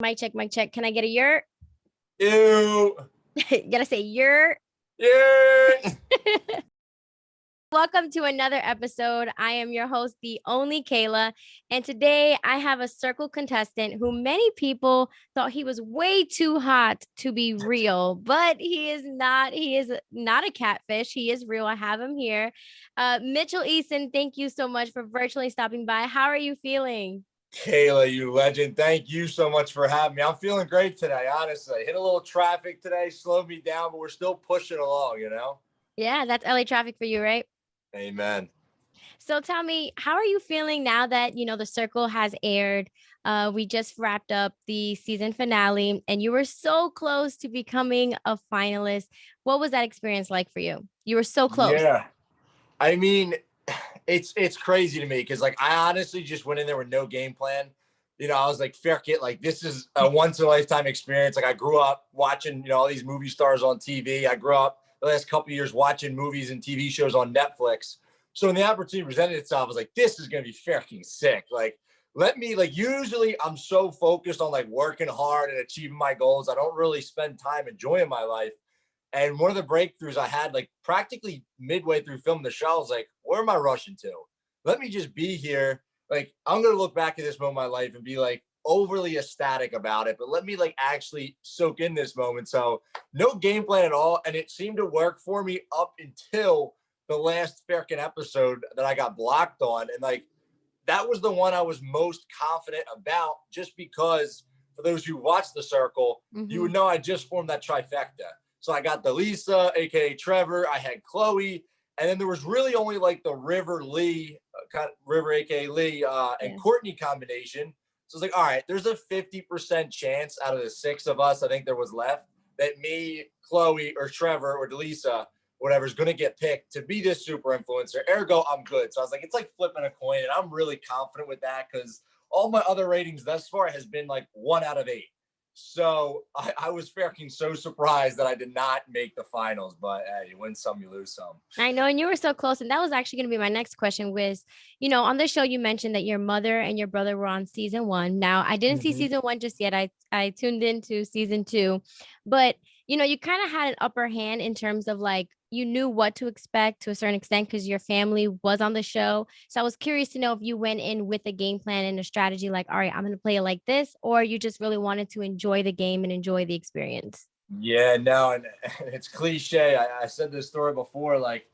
Mic check, mic check. Can I get a yurt? Ew. You gotta say yurt. Yeah. Welcome to another episode. I am your host, the only Kayla, and today I have a circle contestant who many people thought he was way too hot to be real, but he is not. He is not a catfish. He is real. I have him here. Mitchell Eason, thank you so much for virtually stopping by. How are you feeling? Kayla, you legend. Thank you so much for having me. I'm feeling great today, honestly. Hit a little traffic today, slowed me down, but we're still pushing along. Yeah, that's LA traffic for you, right? Amen. So tell me, how are you feeling now that, the circle has aired? We just wrapped up the season finale and you were so close to becoming a finalist. What was that experience like for you? You were so close. Yeah. I mean, it's crazy to me because like I honestly just went in there with no game plan. I was like, Ferk it, like this is a once in a lifetime experience. Like I grew up watching, all these movie stars on TV. I grew up the last couple of years watching movies and TV shows on Netflix. So when the opportunity presented itself, I was like, this is gonna be freaking sick. Like, let me like usually I'm so focused on like working hard and achieving my goals. I don't really spend time enjoying my life. And one of the breakthroughs I had, like practically midway through filming the show, I was like, where am I rushing to? Let me just be here. Like, I'm going to look back at this moment in my life and be like overly ecstatic about it, but let me like actually soak in this moment. So, no game plan at all. And it seemed to work for me up until the last freaking episode that I got blocked on. And like, that was the one I was most confident about just because for those who watch The Circle, you would know I just formed that trifecta. So I got the Lisa, aka Trevor. I had Chloe, and then there was really only like the River Lee, River, aka Lee, and Courtney combination. So it's like, all right, there's a 50% chance out of the six of us, I think there was left, that me, Chloe, or Trevor, or Delisa, whatever's going to get picked to be this super influencer. Ergo, I'm good. So I was like, it's like flipping a coin, and I'm really confident with that because all my other ratings thus far has been like 1 out of 8. So I was freaking so surprised that I did not make the finals, but hey, you win some, you lose some. I know, and you were so close. And that was actually going to be my next question was, on the show you mentioned that your mother and your brother were on season one. Now, I didn't see season one just yet. I tuned into season two, but you kind of had an upper hand in terms of like you knew what to expect to a certain extent because your family was on the show. So I was curious to know if you went in with a game plan and a strategy like, all right, I'm going to play it like this, or you just really wanted to enjoy the game and enjoy the experience. Yeah, no, and it's cliche. I said this story before. Like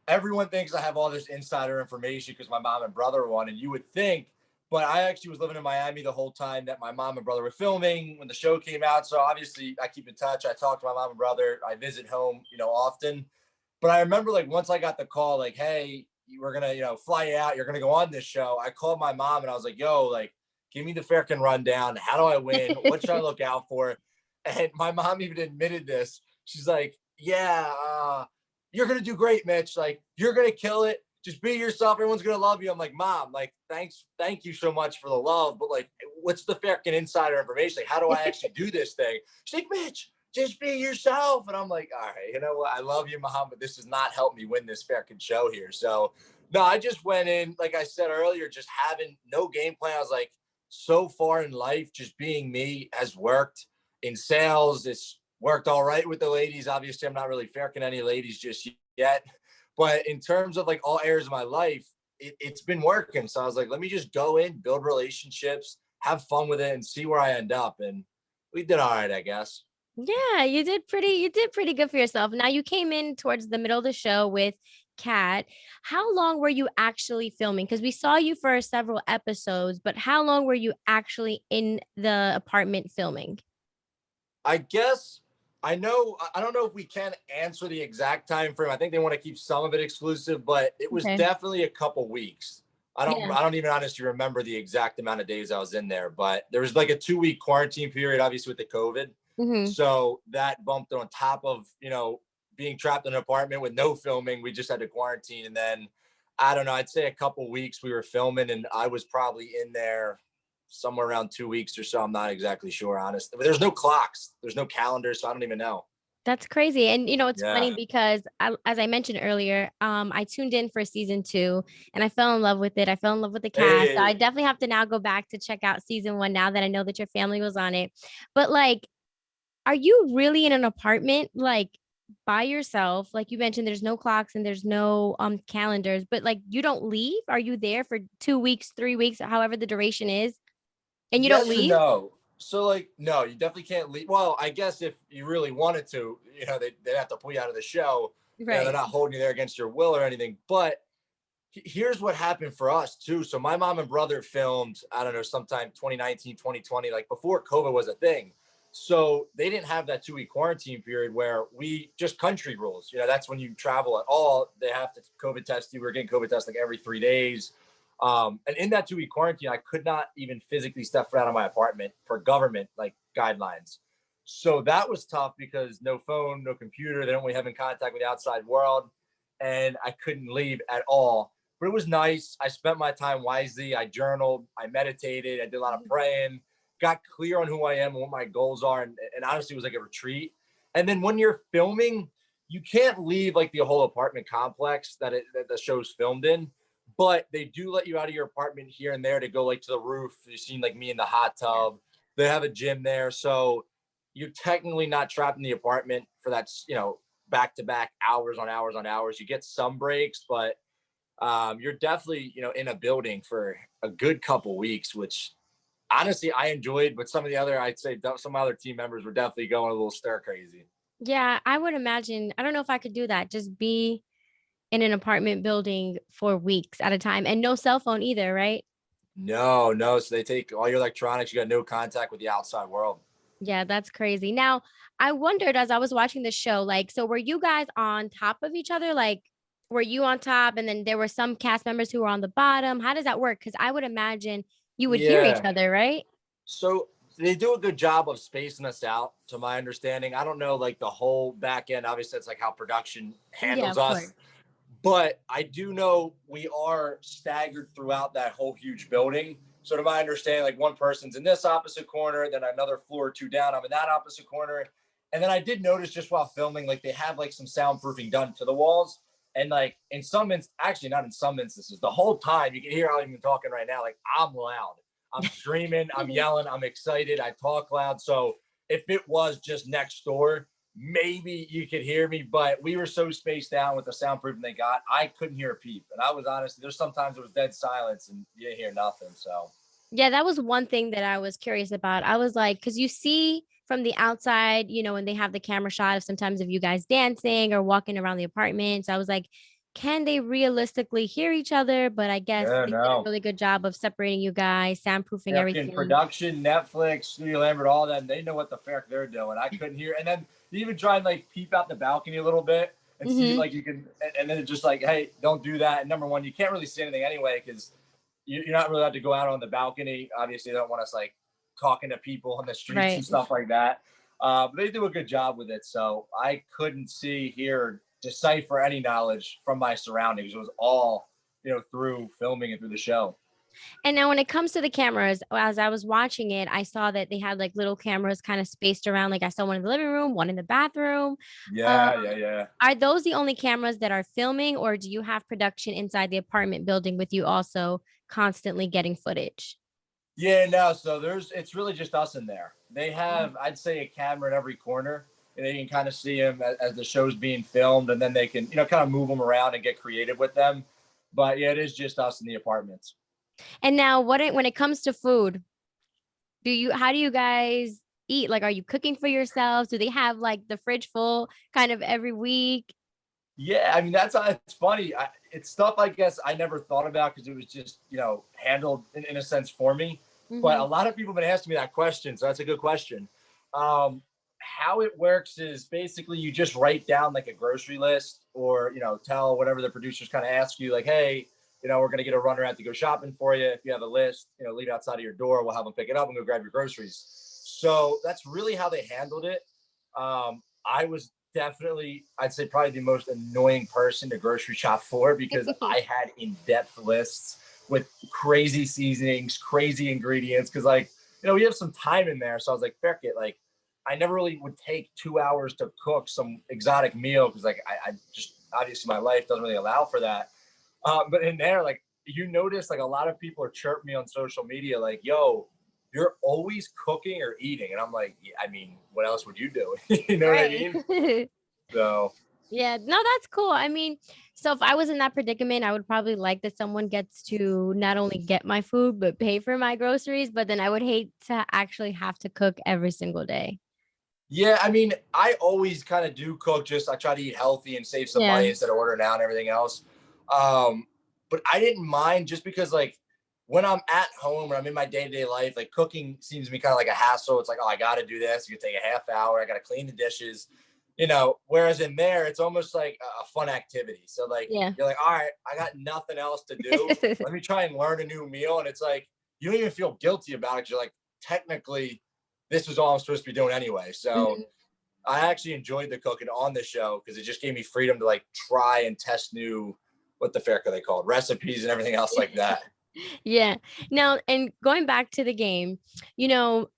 everyone thinks I have all this insider information because my mom and brother were on, and you would think, but I actually was living in Miami the whole time that my mom and brother were filming when the show came out. So obviously, I keep in touch. I talk to my mom and brother. I visit home, often. But I remember like once I got the call, like, hey, we're gonna, fly you out. You're gonna go on this show. I called my mom and I was like, yo, like, give me the freaking rundown. How do I win? What should I look out for? And my mom even admitted this. She's like, yeah, you're going to do great, Mitch. Like, you're going to kill it. Just be yourself. Everyone's going to love you. I'm like, Mom, like, thank you so much for the love. But like, what's the freaking insider information? Like, how do I actually do this thing? She's like, Mitch, just be yourself. And I'm like, all right, you know what? I love you, Mom, but this does not help me win this freaking show here. So, no, I just went in, like I said earlier, just having no game plan. I was like, so far in life, just being me has worked. In sales, it's worked all right with the ladies. Obviously, I'm not really ferking any ladies just yet. But in terms of like all areas of my life, it's been working. So I was like, let me just go in, build relationships, have fun with it, and see where I end up. And we did all right, I guess. Yeah, you did pretty good for yourself. Now you came in towards the middle of the show with Kat. How long were you actually filming? Because we saw you for several episodes, but how long were you actually in the apartment filming? I guess I know I don't know if we can answer the exact time frame. I think they want to keep some of it exclusive, but it was Okay. definitely a couple weeks. I don't Yeah. I don't even honestly remember the exact amount of days I was in there, but there was like a 2-week quarantine period, obviously with the COVID. Hmm. So that bumped on top of, being trapped in an apartment with no filming. We just had to quarantine. And then I don't know, I'd say a couple weeks we were filming and I was probably in there somewhere around 2 weeks or so. I'm not exactly sure, honestly. But there's no clocks, there's no calendar, so I don't even know. That's crazy. And it's Yeah. funny because as I mentioned earlier, I tuned in for season 2 and I fell in love with it. I fell in love with the cast. So I Hey, definitely have to now go back to check out season 1 now that I know that your family was on it. But like, are you really in an apartment like by yourself? Like you mentioned, there's no clocks and there's no calendars, but like you don't leave? Are you there for 2 weeks, 3 weeks, however the duration is, and you don't yes and leave? no. So like, no, you definitely can't leave. Well, I guess if you really wanted to, they'd have to pull you out of the show. They're Right. not holding you there against your will or anything. But here's what happened for us too. So my mom and brother filmed, I don't know, sometime 2019, 2020, like before COVID was a thing. So they didn't have that 2 week quarantine period where we just country rules. That's when you travel at all. They have to COVID test you. We're getting COVID test like every 3 days. And in that 2 week quarantine, I could not even physically step foot out of my apartment for government like guidelines. So that was tough because no phone, no computer. They don't really have in contact with the outside world. And I couldn't leave at all, but it was nice. I spent my time wisely. I journaled, I meditated, I did a lot of praying, got clear on who I am and what my goals are. And honestly, it was like a retreat. And then when you're filming, you can't leave like the whole apartment complex that the show's filmed in, but they do let you out of your apartment here and there to go like to the roof. You've seen like me in the hot Yeah. tub. They have a gym there. So you're technically not trapped in the apartment for that, back to back hours on hours on hours. You get some breaks, but you're definitely in a building for a good couple weeks, which honestly I enjoyed. But some of the other, I'd say some other team members were definitely going a little stir crazy. Yeah, I would imagine. I don't know if I could do that. Just be in an apartment building for weeks at a time and no cell phone either, right? No, no. So they take all your electronics. You got no contact with the outside world. Yeah, that's crazy. Now, I wondered as I was watching the show, like, so were you guys on top of each other? Like, were you on top and then there were some cast members who were on the bottom? How does that work? Because I would imagine you would hear each Yeah. other, right? So they do a good job of spacing us out, to my understanding. I don't know like the whole back end. Obviously, that's like how production Yeah, handles of course. us. But I do know we are staggered throughout that whole huge building. So to my understanding, like one person's in this opposite corner, then another floor or two down, I'm in that opposite corner. And then I did notice just while filming, like they have like some soundproofing done to the walls. And like in some actually not in some instances, the whole time you can hear how I'm even talking right now, like I'm loud. I'm screaming, I'm yelling, I'm excited, I talk loud. So if it was just next door, maybe you could hear me, but we were so spaced out with the soundproofing they got, I couldn't hear a peep. And I was honestly, there's sometimes it was dead silence and you didn't hear nothing. So Yeah, that was one thing that I was curious about. I was like, because you see from the outside, when they have the camera shot of sometimes of you guys dancing or walking around the apartment. So I was like, can they realistically hear each other? But I guess yeah, they did a no. really good job of separating you guys, soundproofing Freaking everything. production, Netflix, Studio Lambert, all that. They know what the fuck they're doing. I couldn't hear. And then you even try and like peep out the balcony a little bit and see Hmm. like you can. And then it's just like, hey, don't do that. And number one, you can't really see anything anyway because you're not really allowed to go out on the balcony. Obviously, they don't want us like talking to people on the streets and Right. stuff like that. But they do a good job with it. So I couldn't see, hear, decipher any knowledge from my surroundings. It was all, through filming and through the show. And now when it comes to the cameras, as I was watching it, I saw that they had like little cameras kind of spaced around. Like I saw one in the living room, one in the bathroom. Yeah, Um, yeah, yeah. are those the only cameras that are filming, or do you have production inside the apartment building with you also constantly getting footage? Yeah, no. So it's really just us in there. They Mhm. have, I'd say, a camera in every corner, and they can kind of see them as the show's being filmed, and then they can, kind of move them around and get creative with them. But yeah, it is just us in the apartments. And now when it comes to food, how do you guys eat? Like, are you cooking for yourselves? Do they have like the fridge full kind of every week? Yeah, I mean it's funny. It's stuff I guess I never thought about because it was just handled in a sense for me. But a Hmm. lot of people have been asking me that question, so that's a good question. How it works is basically you just write down like a grocery list, or tell whatever the producers kind of ask you, like, hey, we're gonna get a runner out to go shopping for you. If you have a list, leave it outside of your door. We'll have them pick it up and go grab your groceries. So that's really how they handled it. I was definitely, I'd say, probably the most annoying person to grocery shop for because I had in-depth lists with crazy seasonings, crazy ingredients. Because like, we have some time in there, so I was like, Ferk it, like, I never really would take 2 hours to cook some exotic meal because like I just obviously my life doesn't really allow for that. But in there, like you notice, like a lot of people are chirping me on social media, like, "Yo, you're always cooking or eating," and I'm like, yeah, I mean, what else would you do? You know what I Right. mean? So Yeah, no, that's cool. I mean, so if I was in that predicament, I would probably like that someone gets to not only get my food, but pay for my groceries. But then I would hate to actually have to cook every single day. yeah, I mean, I always kind of do cook. Just I try to eat healthy and save some Yeah. money instead of ordering out and everything else. Um, but I didn't mind just because like when I'm at home or I'm in my day to day life, like cooking seems to me kind of like a hassle. It's like, oh, I got to do this. You take a half hour. I got to clean the dishes, you know. Whereas in there, it's almost like a fun activity. So like Yeah. you're like, all right, I got nothing else to do. Let me try and learn a new meal. And it's like you don't even feel guilty about it. You're like, technically, this is all I'm supposed to be doing anyway. So Mhm. I actually enjoyed the cooking on the show because it just gave me freedom to like try and test new, what the Ferk are they called, recipes and everything else like that. Yeah. Now, and going back to the game,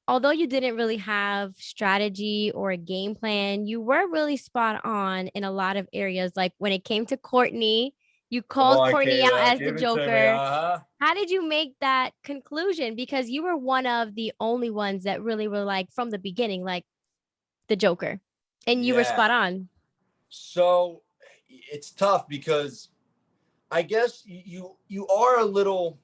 although you didn't really have strategy or a game plan, you were really spot on in a lot of areas. Like when it came to Courtney, you Come called on, Courtney out Kayla, as the give it to me. Joker. How did you make that conclusion? Because you were one of the only ones that really were like from the beginning, like the Joker, and you were Yeah. spot on. So it's tough because I guess you are a little,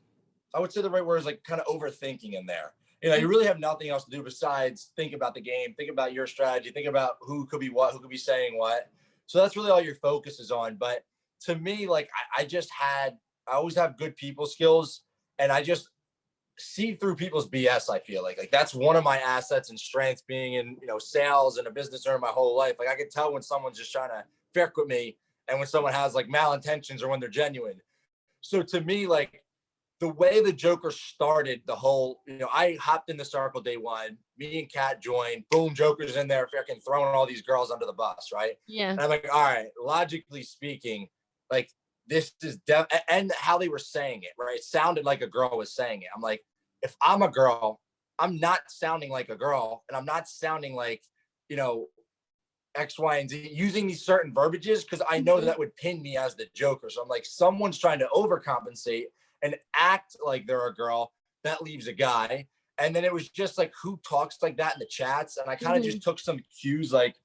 I would say the right word is like kind of overthinking in there. You know, you really have nothing else to do besides think about the game, think about your strategy, think about who could be what, who could be saying what. So that's really all your focus is on. But to me, like I always have good people skills, and I just see through people's BS. I feel like that's one of my assets and strengths, being in sales and a business owner my whole life. Like I can tell when someone's just trying to fair with me, and when someone has like malintentions or when they're genuine. So to me, like the way the Joker started the whole, I hopped in the circle day one. Me and Kat joined. Boom, Joker's in there, freaking throwing all these girls under the bus, right? Yeah. And I'm like, all right, logically speaking, like this is and how they were saying it, right? It sounded like a girl was saying it. I'm like, if I'm a girl, I'm not sounding like a girl, and I'm not sounding like, you know, X, Y, and Z, using these certain verbiages because I know Mhm. that would pin me as the Joker. So I'm like, someone's trying to overcompensate and act like they're a girl. That leaves a guy. And then it was just like, who talks like that in the chats? And I kind of Mhm. just took some cues, like,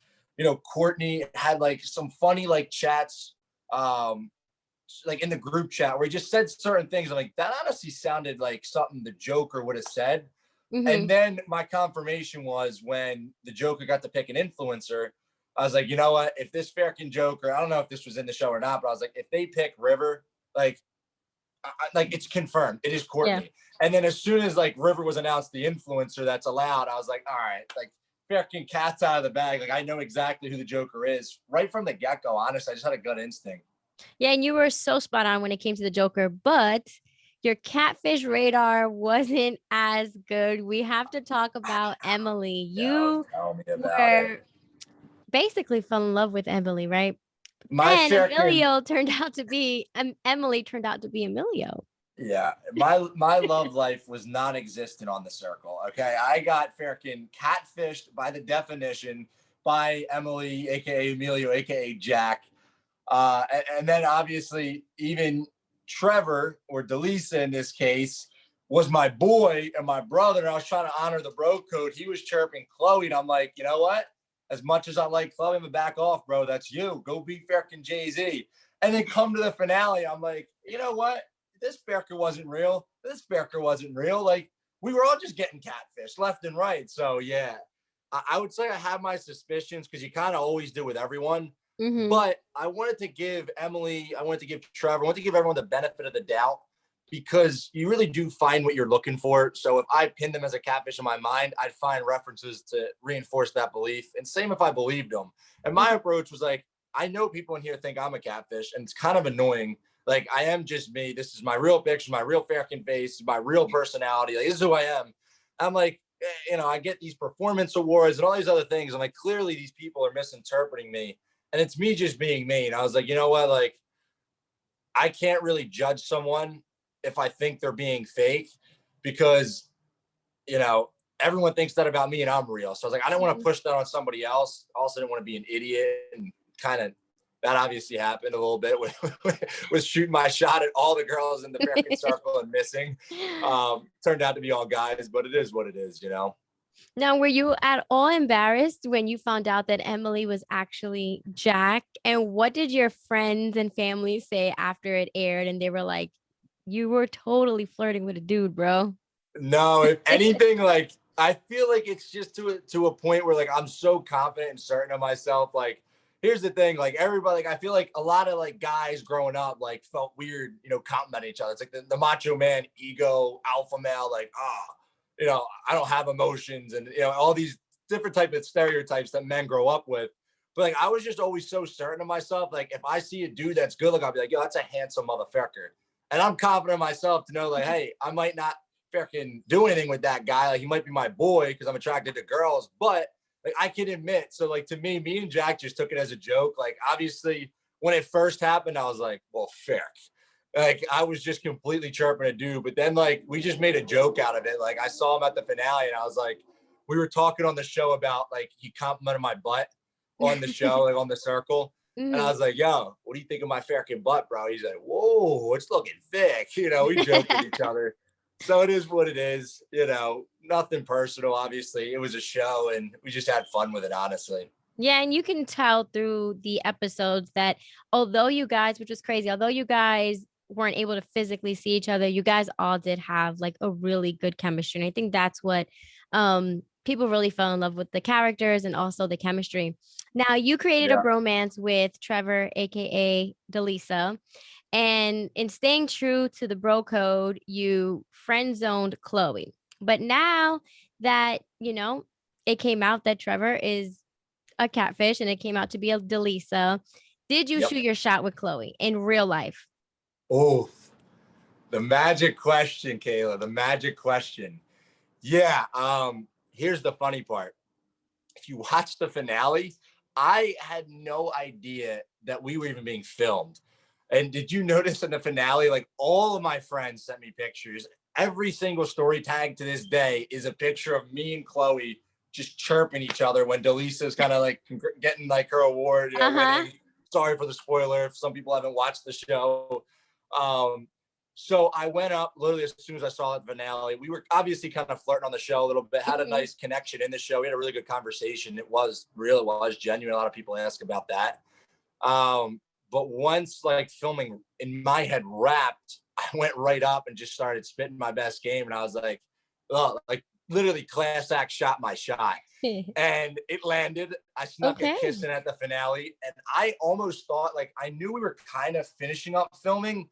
Courtney had like some funny like chats, like in the group chat where he just said certain things. I'm like, that honestly sounded like something the Joker would have said. And Mhm. then my confirmation was when the Joker got to pick an influencer. I was like, you know what? If this Fairkin Joker, I don't know if this was in the show or not, but I was like, if they pick River, like, like it's confirmed, it is Yeah. Courtney. And then as soon as like River was announced the influencer that's allowed, I was like, all right, like Fairkin cat's out of the bag. Like I know exactly who the Joker is right from the get go. Honestly, I just had a gut instinct. Yeah, and you were so spot on when it came to the Joker, but your catfish radar wasn't as good. We have to talk about Emily. No, You tell me about it. were basically fell in love with Emily, right? My Then Fairkin, Emilio turned out to be Emily turned out to be Emilio. yeah, my love life was non-existent on the circle. Okay, I got freaking catfished by the definition by Emily, aka Emilio, aka Jack, and then obviously even Trevor or Delisa in this case was my boy and my brother. And I was trying to honor the bro code. He was chirping Chloe, and I'm like, you know what? As much as I like Chloe, I'm gonna back off, bro. That's you. Go beat freaking Jay-Z. And then come to the finale, I'm like, you know what? This Bearker wasn't real. This Bearker wasn't real. Like we were all just getting catfish left and right. So yeah, I would say I have my suspicions because you kind of always do with everyone. Mm-hmm. But I wanted to give Emily, I wanted to give Trevor, I wanted to give everyone the benefit of the doubt because you really do find what you're looking for. So if I pinned them as a catfish in my mind, I'd find references to reinforce that belief. And same if I believed them. And my approach was like, I know people in here think I'm a catfish, and it's kind of annoying. Like I am just me. This is my real picture, my real Fairkin face, my real personality. Like this is who I am. I'm like, I get these performance awards and all these other things. I'm like, clearly these people are misinterpreting me, and it's me just being me. And I was like, you know what? Like, I can't really judge someone if I think they're being fake because, you know, everyone thinks that about me and I'm real. So I was like, I didn't want to push that on somebody else. Also didn't want to be an idiot, and kind of that obviously happened a little bit with shooting my shot at all the girls in the Ferk circle and missing. Turned out to be all guys, but it is what it is, you know? Now, were you at all embarrassed when you found out that Emily was actually Jack? And what did your friends and family say after it aired? And they were like, you were totally flirting with a dude, bro. No, if anything, like I feel like it's just to a point where like I'm so confident and certain of myself. Like, here's the thing, like everybody, like I feel like a lot of like guys growing up like felt weird, you know, complimenting each other. It's like the macho man ego, alpha male, like you know, I don't have emotions, and you know, all these different type of stereotypes that men grow up with. But like I was just always so certain of myself. Like if I see a dude that's good, like I'll be like, yo, that's a handsome motherfucker. And I'm confident in myself to know, like, hey, I might not freaking do anything with that guy. Like he might be my boy because I'm attracted to girls, but like I can admit. So like to me and Jack just took it as a joke. Like obviously when it first happened, I was like, well, Ferk. Like I was just completely chirping a dude, but then like we just made a joke out of it. Like I saw him at the finale, and I was like, we were talking on the show about like he complimented my butt on the show, like on the circle. And I Mhm. was like, yo, what do you think of my freaking butt, bro? He's like, whoa, it's looking thick. You know, we joke with each other. So it is what it is. You know, nothing personal, obviously. It was a show and we just had fun with it, honestly. Yeah, and you can tell through the episodes that although you guys, which was crazy, although you guys weren't able to physically see each other, you guys all did have like a really good chemistry. And I think that's what people really fell in love with, the characters and also the chemistry. Now, you created a Yeah. bromance with Trevor, aka Delisa, and in staying true to the bro code, you friend zoned Chloe. But now that, it came out that Trevor is a catfish and it came out to be a Delisa, did you Yep. shoot your shot with Chloe in real life? Oh, the magic question, Kayla, the magic question. Yeah. Here's the funny part. If you watch the finale, I had no idea that we were even being filmed. And did you notice in the finale, like all of my friends sent me pictures. Every single story tag to this day is a picture of me and Chloe just chirping each other when Delisa's kind of like getting like her award, you know, Uh-huh. winning. Sorry for the spoiler if some people haven't watched the show. Um, so I went up literally as soon as I saw the finale. We were obviously kind of flirting on the show a little bit, had a Mhm. nice connection in the show. We had a really good conversation. It was real, it was genuine. A lot of people ask about that. But once like filming in my head wrapped, I went right up and just started spitting my best game. And I was like, oh, like literally class act shot my shot. And it landed. I snuck a kiss Okay. in at the finale. And I almost thought like I knew we were kind of finishing up filming,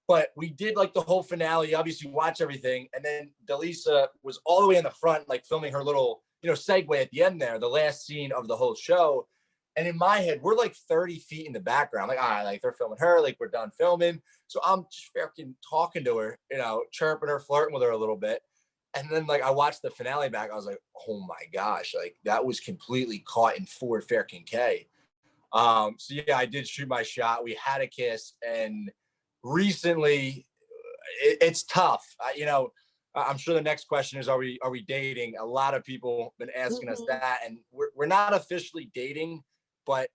but we did like the whole finale. Obviously, watch everything. And then Delisa was all the way in the front, like filming her little, segue at the end there, the last scene of the whole show. And in my head, we're like 30 feet in the background. Like, all right, like they're filming her, like we're done filming. So I'm just freaking talking to her, chirping her, flirting with her a little bit. And then like I watched the finale back, I was like, oh my gosh, like that was completely caught in Ford Fairkin K. So yeah, I did shoot my shot. We had a kiss, and recently it's tough. I'm sure the next question is, are we dating? A lot of people have been asking us Mhm. that, and we're not officially dating, but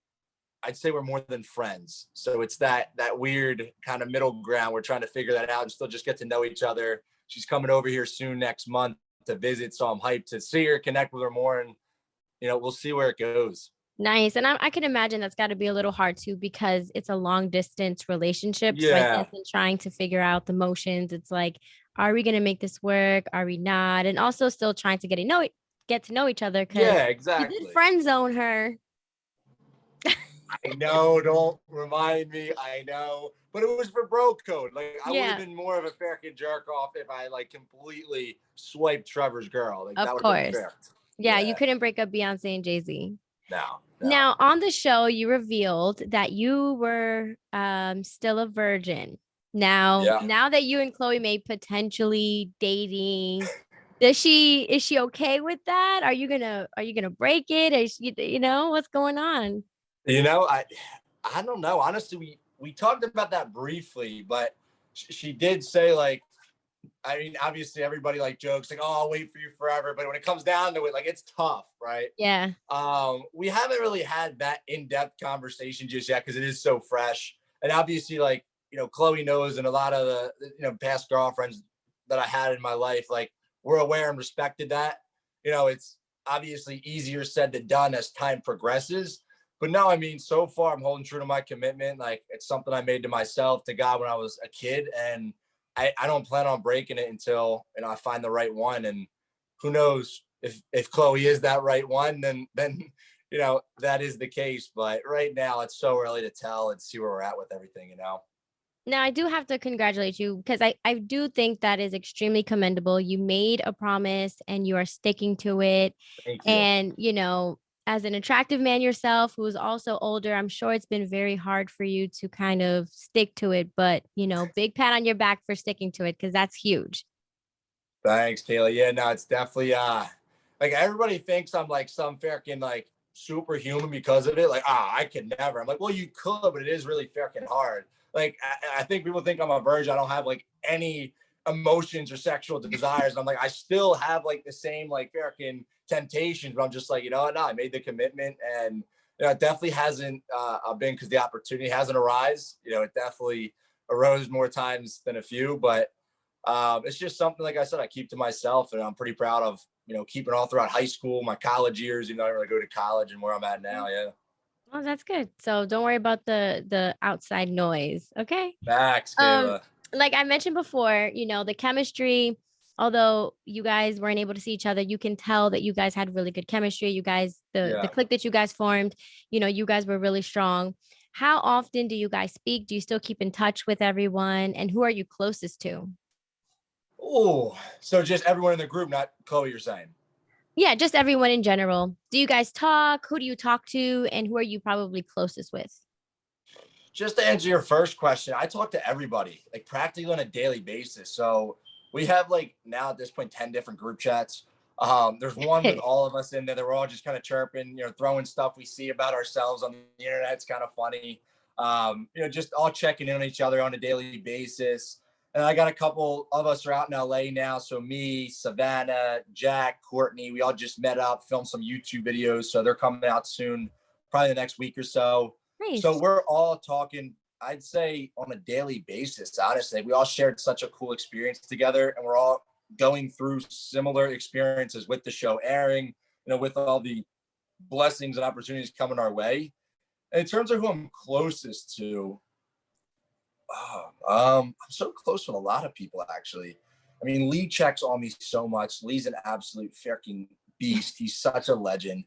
I'd say we're more than friends. So it's that weird kind of middle ground. We're trying to figure that out and still just get to know each other. She's coming over here soon next month to visit, so I'm hyped to see her, connect with her more, and we'll see where it goes. Nice. And I can imagine that's got to be a little hard too because it's a long distance relationship. So I guess Yeah, in trying to figure out the motions, it's like, are we going to make this work? Are we not? And also still trying to get to know each other because yeah, you did exactly. friend zone her. I know, don't remind me. I know, but it was for bro code. Like I would have Yeah, been more of a freaking jerk off if I like completely swiped Trevor's girl. Like that of would have been course. fair. Yeah, you Yeah, couldn't break up Beyonce and Jay-Z. no, no. Now, on the show, you revealed that you were still a virgin. Now, Yeah. now that you and Chloe may potentially dating, is she okay with that? Are you gonna break it? What's going on? You know, I don't know. Honestly, we talked about that briefly, but she did say like I mean, obviously everybody like jokes like, "Oh, I'll wait for you forever," but when it comes down to it, like it's tough, right? Yeah. We haven't really had that in-depth conversation just yet because it is so fresh. And obviously, like, Chloe knows, and a lot of the past girlfriends that I had in my life, like, we're aware and respected that. It's obviously easier said than done as time progresses. But no, I mean, so far I'm holding true to my commitment. Like, it's something I made to myself, to God, when I was a kid, and I don't plan on breaking it until I find the right one. And who knows, if Chloe is that right one, then that is the case. But right now it's so early to tell and see where we're at with everything. Now, I do have to congratulate you because I do think that is extremely commendable. You made a promise and you are sticking to it. Thank you. And, as an attractive man yourself who's also older, I'm sure it's been very hard for you to kind of stick to it. But, big pat on your back for sticking to it because that's huge. Thanks, Kayla. Yeah, no, it's definitely like everybody thinks I'm like some freaking like superhuman because of it. Like, I could never. I'm like, well, you could, but it is really freaking hard. Like, I think people think I'm a virgin. I don't have like any emotions or sexual desires. And I'm like, I still have like the same like freaking temptations, but I'm just like, no, I made the commitment, and it definitely hasn't been because the opportunity hasn't arisen. It definitely arose more times than a few, but it's just something, like I said, I keep to myself, and I'm pretty proud of, keeping all throughout high school, my college years, I really go to college and where I'm at now. Yeah. Oh, that's good. So don't worry about the outside noise. Okay. Max, Um, Kayla. like I mentioned before, the chemistry, although you guys weren't able to see each other, you can tell that you guys had really good chemistry. You guys, the Yeah. clique that you guys formed, you guys were really strong. How often do you guys speak? Do you still keep in touch with everyone? And who are you closest to? Oh, so just everyone in the group, not Chloe, you're saying? Yeah, just everyone in general. Do you guys talk? Who do you talk to? And who are you probably closest with? Just to answer your first question, I talk to everybody like practically on a daily basis. So we have like now at this point 10 different group chats. There's one with all of us in there that we're all just kind of chirping, throwing stuff we see about ourselves on the internet. It's kind of funny. Just all checking in on each other on a daily basis. And I got a couple of us are out in LA now. So me, Savannah, Jack, Courtney, we all just met up, filmed some YouTube videos. So they're coming out soon, probably the next week or so. So Nice. we're all talking, I'd say, on a daily basis. Honestly, we all shared such a cool experience together, and we're all going through similar experiences with the show airing, with all the blessings and opportunities coming our way. And in terms of who I'm closest to, I'm so close with a lot of people, actually. I mean, Lee checks on me so much. Lee's an absolute freaking beast. He's such a legend.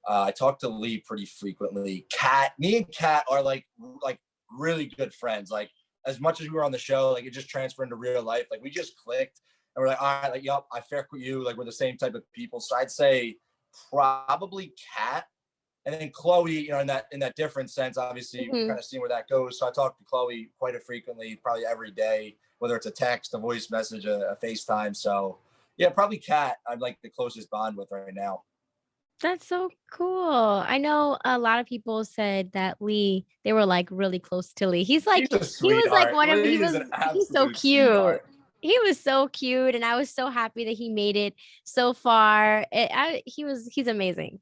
I talk to Lee pretty frequently. Me and Kat are like really good friends. Like, as much as we were on the show, like it just transferred into real life. Like, we just clicked, and we're like, all right, like, yup, I Ferk with you. Like, we're the same type of people. So I'd say probably Kat, and then Chloe. In that different sense, obviously, we're Mhm. kind of seeing where that goes. So I talk to Chloe quite frequently, probably every day, whether it's a text, a voice message, a FaceTime. So yeah, probably Kat. I'm like the closest bond with right now. That's so cool. I know a lot of people said that Lee, they were like really close to Lee. He's a He was like sweetheart. one of, Lee is an he's so absolute cute. sweetheart. He was so cute. And I was so happy that he made it so far. He's amazing.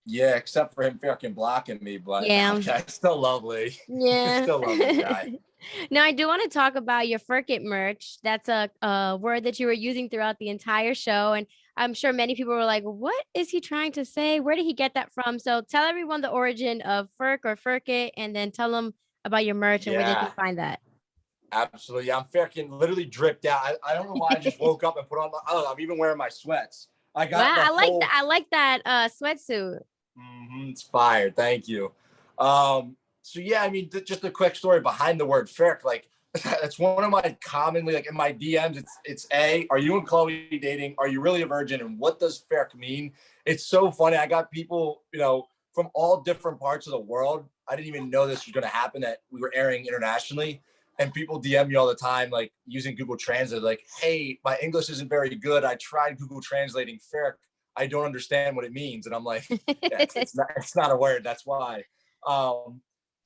Yeah, except for him freaking blocking me, but Yeah. okay, still lovely. Yeah. Still lovely guy. Now, I do want to talk about your Furkit merch. That's a word that you were using throughout the entire show. And I'm sure many people were like, what is he trying to say? Where did he get that from? So tell everyone the origin of Ferk or Furkit, and then tell them about your merch and where they can Yeah, find that. absolutely. I'm freaking literally dripped out. I don't know why I just woke up and put on. Oh, I'm even wearing my sweats. I got Wow, the I like whole. that. I like that sweatsuit. It's fire. Thank you. So yeah, I mean, just a quick story behind the word Ferk. Like, it's one of my commonly like in my DMs. It's are you and Chloe dating? Are you really a virgin? And what does Ferk mean? It's so funny. I got people, from all different parts of the world. I didn't even know this was going to happen. That we were airing internationally, and people DM me all the time, like using Google Translate. Like, hey, my English isn't very good. I tried Google translating Ferk. I don't understand what it means. And I'm like, yeah, it's not a word. That's why. Um,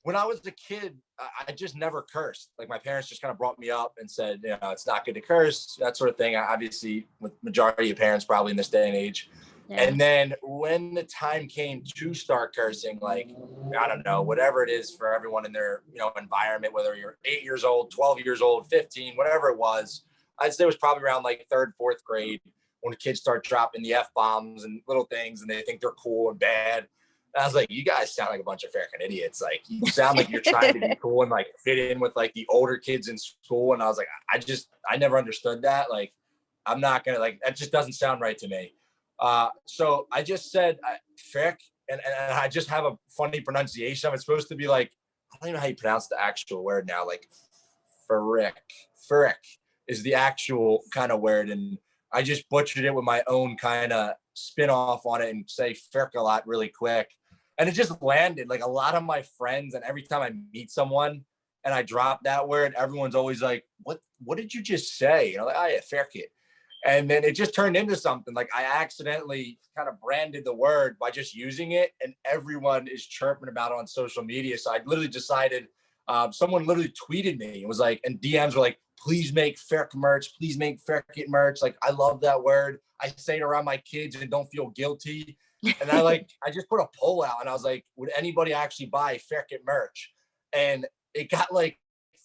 when I was a kid, I just never cursed. Like my parents just kind of brought me up and said, you know, it's not good to curse, that sort of thing. Obviously, with majority of parents probably in this day and age. Yeah. And then when the time came to start cursing, like, I don't know, whatever it is for everyone in their, you know, environment, whether you're 8 years old, 12 years old, 15, whatever it was, I'd say it was probably around like third, fourth grade when the kids start dropping the F bombs and little things and they think they're cool and bad. And I was like, you guys sound like a bunch of freaking idiots. Like, you sound like you're trying to be cool and like fit in with like the older kids in school. And I was like, I never understood that. Like, I'm not going to, like, that just doesn't sound right to me. So I just said, Ferk, and I just have a funny pronunciation. It's supposed to be like, I don't even know how you pronounce the actual word now. Like, Ferk is the actual kind of word. And I just butchered it with my own kind of spin off on it and say Ferk a lot really quick. And it just landed. Like a lot of my friends, and every time I meet someone and I drop that word, everyone's always like, what did you just say? You know, like, oh yeah, Ferk it. And then it just turned into something. Like I accidentally kind of branded the word by just using it, and everyone is chirping about it on social media. So I literally decided, someone literally tweeted me and was like, and DMs were like, please make Ferk merch, please make Ferk it merch. Like, I love that word. I say it around my kids and don't feel guilty. And I just put a poll out and I was like, would anybody actually buy Ferk it merch? And it got like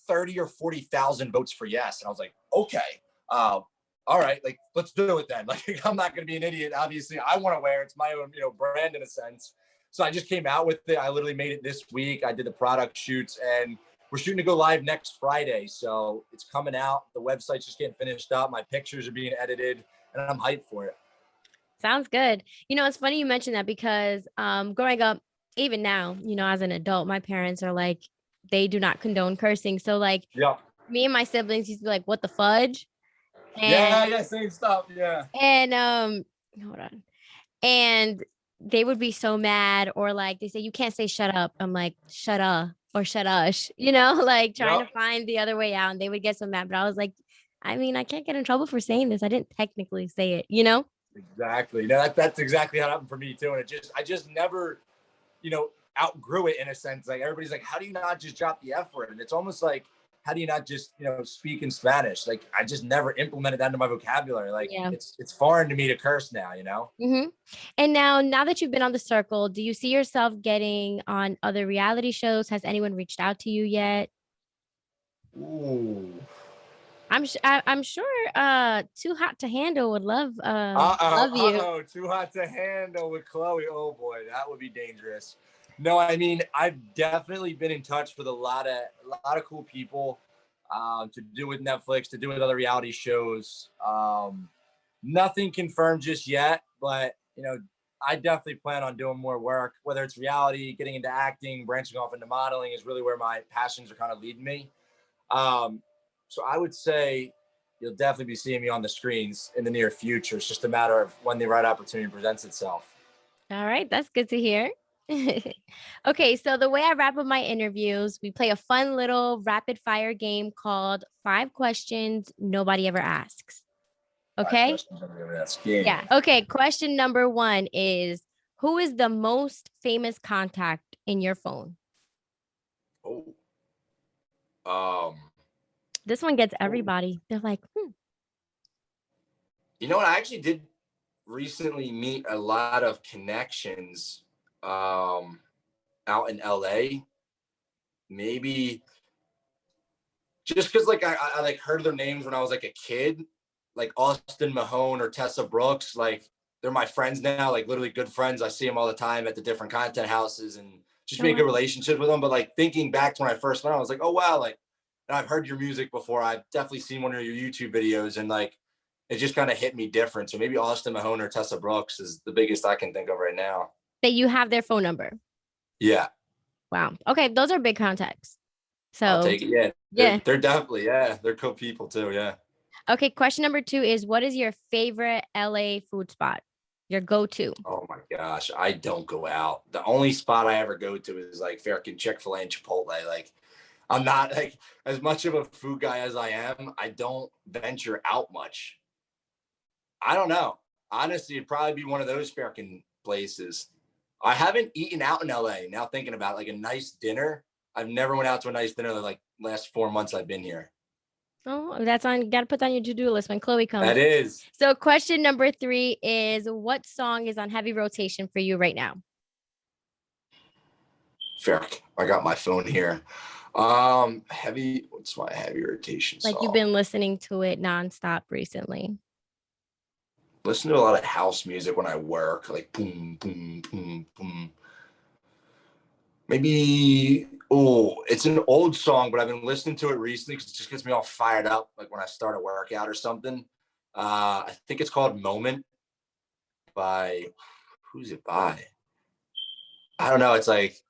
30 or 40,000 votes for yes. And I was like, okay, all right, like, let's do it then. Like, I'm not going to be an idiot. Obviously, I want to wear it. It's my own, you know, brand in a sense. So I just came out with it. I literally made it this week. I did the product shoots and we're shooting to go live next Friday. So it's coming out. The website's just getting finished up. My pictures are being edited and I'm hyped for it. Sounds good. You know, it's funny you mentioned that because growing up, even now, you know, as an adult, my parents are like, they do not condone cursing. So like Yeah. me and my siblings used to be like, what the fudge? And Yeah, same stuff. Yeah. and hold on. And they would be so mad, or like they say, you can't say shut up. I'm like, shut up or shut ush, you know, like trying to Yep. find the other way out. And they would get so mad. But I was like, I mean, I can't get in trouble for saying this. I didn't technically say it, you know? Exactly. No, that's exactly how it happened for me too. And I just never, you know, outgrew it in a sense. Like everybody's like, how do you not just drop the F word? And it's almost like, how do you not just, you know, speak in Spanish? Like I just never implemented that into my vocabulary. Like Yeah. it's foreign to me to curse now, you know? And now that you've been on the circle, do you see yourself getting on other reality shows? Has anyone reached out to you yet? Ooh. I'm sure Too Hot to Handle would love you. Too hot to handle with Chloe. Oh boy, that would be dangerous. No, I mean, I've definitely been in touch with a lot of cool people, to do with Netflix, to do with other reality shows. Nothing confirmed just yet, but you know, I definitely plan on doing more work, whether it's reality, getting into acting, branching off into modeling is really where my passions are kind of leading me. Um, so I would say you'll definitely be seeing me on the screens in the near future. It's just a matter of when the right opportunity presents itself. All right, that's good to hear. Okay, so the way I wrap up my interviews, we play a fun little rapid fire game called Five Questions Nobody Ever Asks. Five Okay? questions over that game. Yeah. Okay, question number one is, who is the most famous contact in your phone? Oh, um, This one gets oh. everybody. They're like, You know what? I actually did recently meet a lot of connections, out in LA. Maybe just because like I like heard their names when I was like a kid, like Austin Mahone or Tessa Brooks. Like they're my friends now, like literally good friends. I see them all the time at the different content houses and just oh, make a wow. relationship with them. But like thinking back to when I first met, I was like, oh wow, like and I've heard your music before. I've definitely seen one of your YouTube videos, and like it just kind of hit me different. So maybe Austin Mahone or Tessa Brooks is the biggest I can think of right now. That you have their phone number. Yeah, Wow. Okay, those are big contacts. I'll So, take it. Yeah, yeah. they're definitely they're cool people too. Yeah. Okay, question number two is, what is your favorite LA food spot? Your go-to? Oh my gosh, I don't go out. The only spot I ever go to is like freaking Chick-fil-A and Chipotle. Like I'm not like as much of a food guy as I am. I don't venture out much. I don't know. Honestly, it'd probably be one of those freaking places. I haven't eaten out in LA. Now thinking about it, like a nice dinner. I've never went out to a nice dinner the like last 4 months I've been here. Oh, that's on, got to put that on your to-do list when Chloe comes. That is. So question number 3 is, what song is on heavy rotation for you right now? Ferk. I got my phone here. Heavy. What's my heavy rotation Like you've song? been listening to it nonstop recently. Listen to a lot of house music when I work, like boom, boom, boom, boom. Maybe, oh, it's an old song, but I've been listening to it recently because it just gets me all fired up, like when I start a workout or something. I think it's called Moment by, who's it by? I don't know. It's like,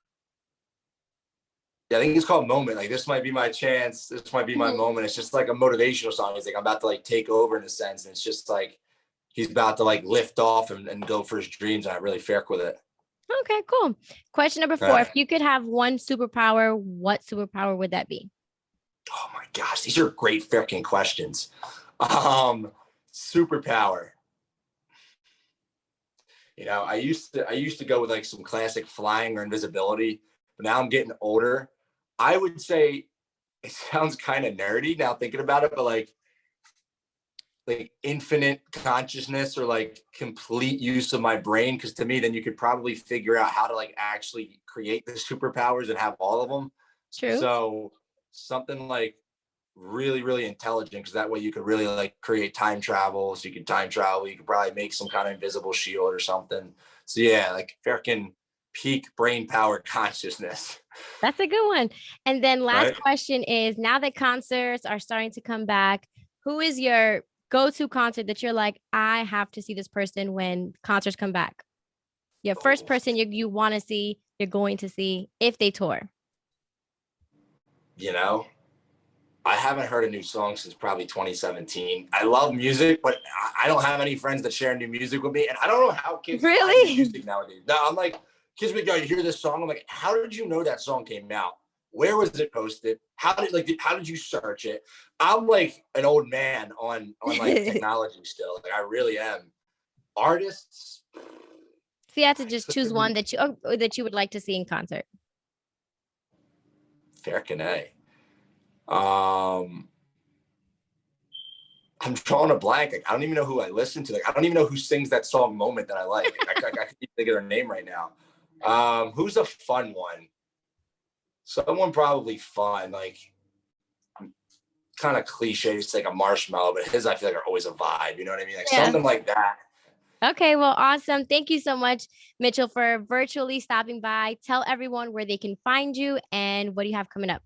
yeah, I think it's called Moment. Like, this might be my chance. This might be my Mhm. moment. It's just like a motivational song. It's like I'm about to like take over in a sense. And it's just like he's about to like lift off and go for his dreams. And I really Ferk with it. Okay, cool. Question number 4. If you could have one superpower, what superpower would that be? Oh my gosh, these are great freaking questions. Superpower. You know, I used to go with like some classic flying or invisibility, but now I'm getting older. I would say it sounds kind of nerdy now thinking about it, but like infinite consciousness or like complete use of my brain, because to me then you could probably figure out how to like actually create the superpowers and have all of them. True. So something like really really intelligent, because that way you could really like create time travel. So you could time travel, you could probably make some kind of invisible shield or something. So yeah, like freaking peak brain power consciousness. That's a good one. And then last Right. question is, now that concerts are starting to come back, who is your go-to concert that you're like, I have to see this person when concerts come back? Your first Oh, person you want to see, you're going to see if they tour. you know, I haven't heard a new song since probably 2017. I love music, but I don't have any friends that share new music with me. And I don't know how kids find new Really? music nowadays. Now I'm like, kids be going, you hear this song? I'm like, how did you know that song came out? Where was it posted? How did you search it? I'm like an old man on like If technology still. Like I really am. Artists, you had to just such a choose one that you would like to see in concert. fair can I. Um I'm drawing a blank. Like, I don't even know who I listen to. Like, I don't even know who sings that song "Moment" that I like. I can't think of their name right now. Who's a fun one? Someone probably fun, like kind of cliche. It's like a Marshmallow, but his I feel like are always a vibe. You know what I mean? Like Yeah. something like that. Okay, well, awesome. Thank you so much, Mitchell, for virtually stopping by. Tell everyone where they can find you and what do you have coming up.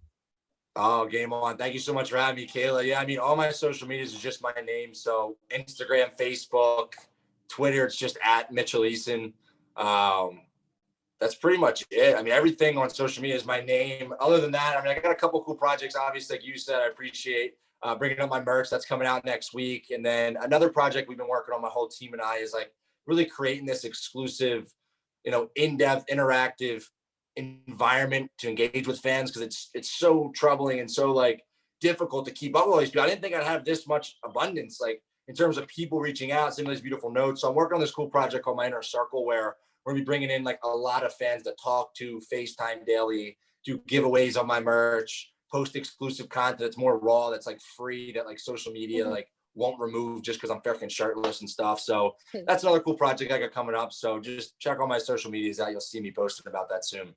Oh, game on. Thank you so much for having me, Kayla. Yeah, I mean, all my social medias is just my name. So Instagram, Facebook, Twitter, it's just at Mitchell Eason. Um, that's pretty much it. I mean, everything on social media is my name. Other than that, I mean, I got a couple cool projects, obviously, like you said. I appreciate bringing up my merch that's coming out next week. And then another project we've been working on, my whole team and I, is like really creating this exclusive, in-depth, interactive environment to engage with fans, because it's so troubling and so like difficult to keep up with all these people. I didn't think I'd have this much abundance, like in terms of people reaching out, sending these beautiful notes. So I'm working on this cool project called My Inner Circle, where we're gonna be bringing in like a lot of fans that talk to, FaceTime daily, do giveaways on my merch, post exclusive content that's more raw, that's like free, that like social media Mhm. like won't remove just because I'm freaking shirtless and stuff. So that's another cool project I got coming up. So just check all my social medias out. You'll see me posting about that soon.